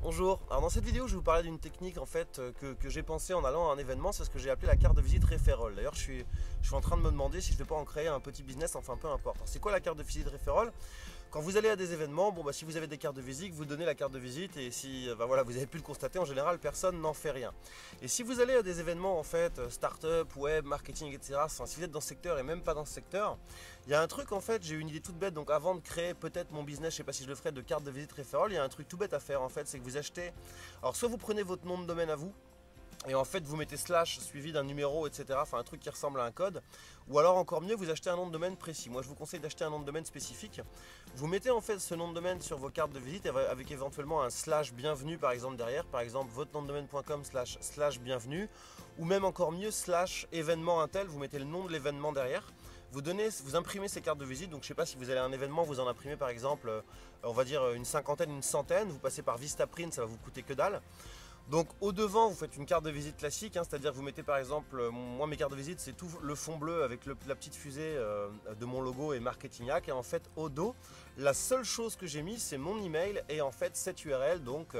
Bonjour, alors dans cette vidéo je vais vous parler d'une technique en fait que j'ai pensé en allant à un événement, c'est ce que j'ai appelé la carte de visite referral. D'ailleurs je suis en train de me demander si je ne vais pas en créer un petit business, enfin peu importe. Alors, c'est quoi la carte de visite referral? Quand vous allez à des événements, si vous avez des cartes de visite, vous donnez la carte de visite et si voilà, vous avez pu le constater, en général personne n'en fait rien. Et si vous allez à des événements en fait, start-up, web, marketing, etc., enfin, si vous êtes dans ce secteur et même pas dans ce secteur, il y a un truc en fait, j'ai eu une idée toute bête, donc avant de créer peut-être mon business, je sais pas si je le ferai, de carte de visite referral, il y a un truc tout bête à faire en fait, c'est que vous achetez, alors soit vous prenez votre nom de domaine à vous, et en fait vous mettez slash suivi d'un numéro, etc. Enfin un truc qui ressemble à un code. Ou alors encore mieux, vous achetez un nom de domaine précis. Moi je vous conseille d'acheter un nom de domaine spécifique. Vous mettez en fait ce nom de domaine sur vos cartes de visite avec éventuellement un slash bienvenue par exemple derrière. Par exemple votre nom de domaine.com slash bienvenue. Ou même encore mieux slash événement intel, vous mettez le nom de l'événement derrière. Vous imprimez ces cartes de visite, donc je ne sais pas si vous allez à un événement, vous en imprimez par exemple, on va dire une cinquantaine, une centaine, vous passez par Vistaprint, ça va vous coûter que dalle. Donc au devant vous faites une carte de visite classique, c'est-à-dire vous mettez par exemple, moi mes cartes de visite c'est tout le fond bleu avec la petite fusée de mon logo et Marketing Hack, et en fait au dos la seule chose que j'ai mis c'est mon email et en fait cette URL, donc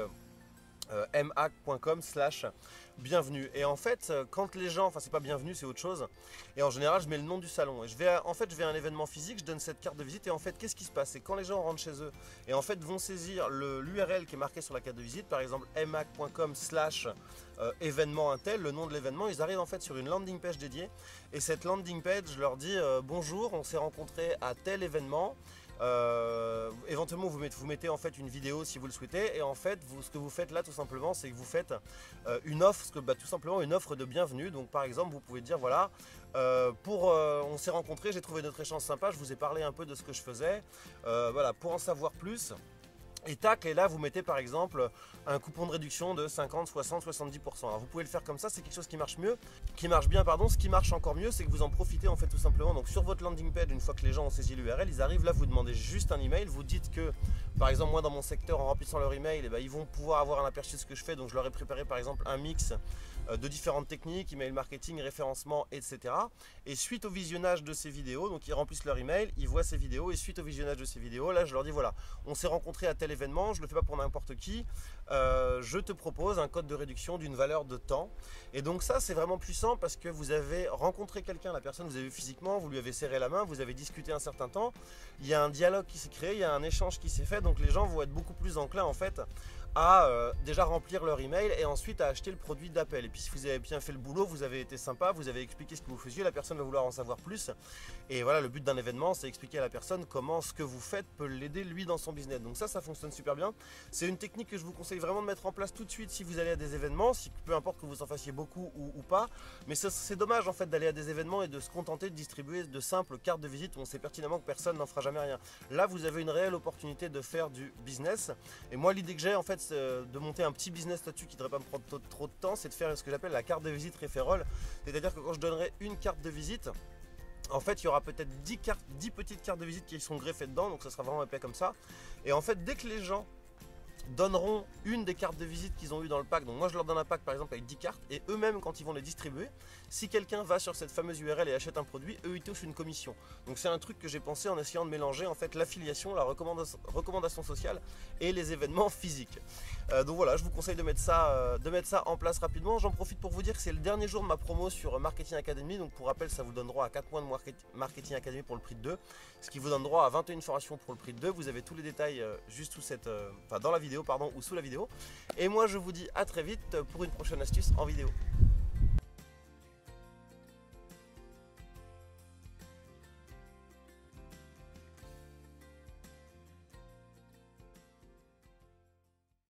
mhack.com/bienvenue. Et en fait quand les gens, enfin c'est pas bienvenue c'est autre chose, et en général je mets le nom du salon et je vais à un événement physique, je donne cette carte de visite et en fait qu'est-ce qui se passe, c'est quand les gens rentrent chez eux et en fait vont saisir l'URL qui est marqué sur la carte de visite, par exemple mhack.com/événement intel, le nom de l'événement, ils arrivent en fait sur une landing page dédiée et cette landing page je leur dis bonjour, on s'est rencontrés à tel événement. Éventuellement vous mettez en fait une vidéo si vous le souhaitez, et en fait ce que vous faites là tout simplement c'est que vous faites une offre, tout simplement une offre de bienvenue. Donc par exemple vous pouvez dire voilà, on s'est rencontrés, j'ai trouvé notre échange sympa, je vous ai parlé un peu de ce que je faisais, voilà, pour en savoir plus. Et tac, et là vous mettez par exemple un coupon de réduction de 50, 60, 70%. Alors vous pouvez le faire comme ça, c'est quelque chose qui marche mieux, qui marche bien pardon. Ce qui marche encore mieux, c'est que vous en profitez en fait tout simplement. Donc sur votre landing page, une fois que les gens ont saisi l'URL, ils arrivent là, vous demandez juste un email, vous dites que par exemple moi dans mon secteur, en remplissant leur email, ils vont pouvoir avoir un aperçu de ce que je fais. Donc je leur ai préparé par exemple un mix de différentes techniques, email marketing, référencement, etc. Et suite au visionnage de ces vidéos, donc ils remplissent leur email, ils voient ces vidéos, et suite au visionnage de ces vidéos, là je leur dis voilà, on s'est rencontrés à tel événement, je ne le fais pas pour n'importe qui, je te propose un code de réduction d'une valeur de temps. Et donc ça c'est vraiment puissant parce que vous avez rencontré quelqu'un, la personne vous avez vu physiquement, vous lui avez serré la main, vous avez discuté un certain temps, il y a un dialogue qui s'est créé, il y a un échange qui s'est fait, donc les gens vont être beaucoup plus enclins en fait à déjà remplir leur email et ensuite à acheter le produit d'appel. Et puis si vous avez bien fait le boulot, vous avez été sympa, vous avez expliqué ce que vous faisiez, la personne va vouloir en savoir plus. Et voilà, le but d'un événement, c'est expliquer à la personne comment ce que vous faites peut l'aider lui dans son business. Donc ça fonctionne super bien. C'est une technique que je vous conseille vraiment de mettre en place tout de suite si vous allez à des événements, peu importe que vous en fassiez beaucoup ou pas. Mais c'est dommage en fait d'aller à des événements et de se contenter de distribuer de simples cartes de visite où on sait pertinemment que personne n'en fera jamais rien. Là, vous avez une réelle opportunité de faire du business. Et moi, l'idée que j'ai en fait, de monter un petit business là-dessus qui ne devrait pas me prendre trop de temps, c'est de faire ce que j'appelle la carte de visite referral. C'est-à-dire que quand je donnerai une carte de visite, en fait il y aura peut-être 10 petites cartes de visite qui sont greffées dedans, donc ça sera vraiment épais comme ça. Et en fait dès que les gens donneront une des cartes de visite qu'ils ont eu dans le pack, donc moi je leur donne un pack par exemple avec 10 cartes, et eux-mêmes quand ils vont les distribuer, si quelqu'un va sur cette fameuse URL et achète un produit, eux ils touchent une commission. Donc c'est un truc que j'ai pensé en essayant de mélanger en fait l'affiliation, la recommandation sociale et les événements physiques. Donc voilà, je vous conseille de mettre ça en place rapidement. J'en profite pour vous dire que c'est le dernier jour de ma promo sur Marketing Academy, donc pour rappel ça vous donne droit à 4 mois de Marketing Academy pour le prix de 2, ce qui vous donne droit à 21 formations pour le prix de 2. Vous avez tous les détails juste sous dans la vidéo ou sous la vidéo. Et moi je vous dis à très vite pour une prochaine astuce en vidéo.